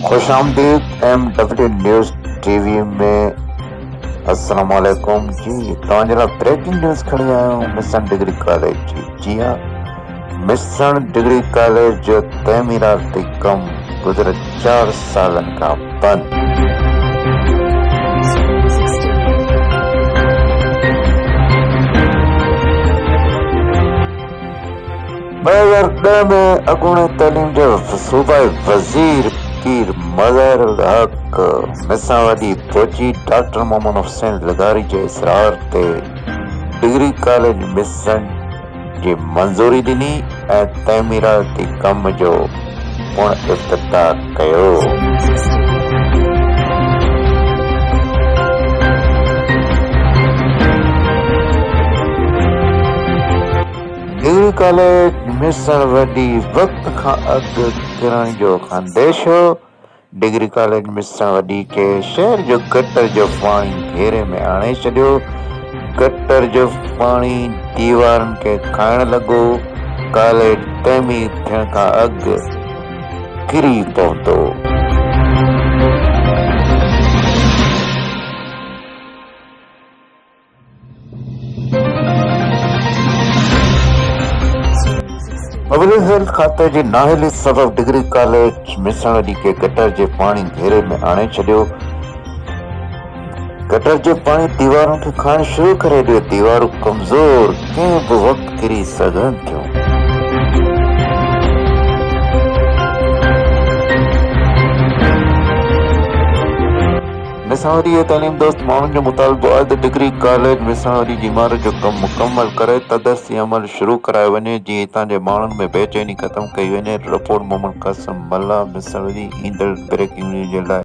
खुशामदीद MW news TV में। अस्सलाम वालेकुम जी। तव्हां ब्रेकिंग न्यूज़ खणी आया हूँ मिशन डिग्री कॉलेज जी हाँ, मिशन डिग्री कॉलेज जो तमीराती कम गुज़िर 4 सालन खां बंद। 2010 में अगूणे तलीम जो सूबाई वजीर पीर मज़हरुल हक मिसावादी फौजी डॉक्टर मोहम्मद हुसैन लगारी जे इसरार ते डिग्री कॉलेज मिशन जी मंजूरी ॾिनी ऐं तमीराती कम जो पुण इफ्तिताह कयो। डिग्री कॉलेज मिशन वॾी वक्त खां अॻु किरण जो ख़ानदेश हो। डिग्री कॉलेज मिशन वॾी के शहर जो गटर जो पाणी घेरे में आणे छॾियो। गटर जो पाणी दीवारनि खे खाइण लॻो। कॉलेज तमीर थियण खां अॻु किरी पवंदो। पब्लिक हेल्थ खाते जी नाअहली सबब डिग्री कॉलेज मिशन वॾी के गटर जे पाणी घेरे में आणे छॾियो। गटर जो पाणी दीवारुनि खे खाइण शुरू करे ॾियो। दीवारूं कमज़ोर कंहिं बि वक़्तु किरी सघनि थियूं। मिशन वॾी तालीम दोस्त माण्हुनि जो मुतालबो आहे त डिग्री कॉलेज मिशन वॾी जी इमारत जो कमु मुकमल करे तदर्सी अमल शुरू करायो वञे जीअं हितां जे माण्हुनि में बेचैनी ख़तमु कई वञे। रिपोर्ट मोहम्मद कासिम मल्ला, मिशन वॾी। ईंदड़ ब्रेकिंग न्यूज़ जे लाइ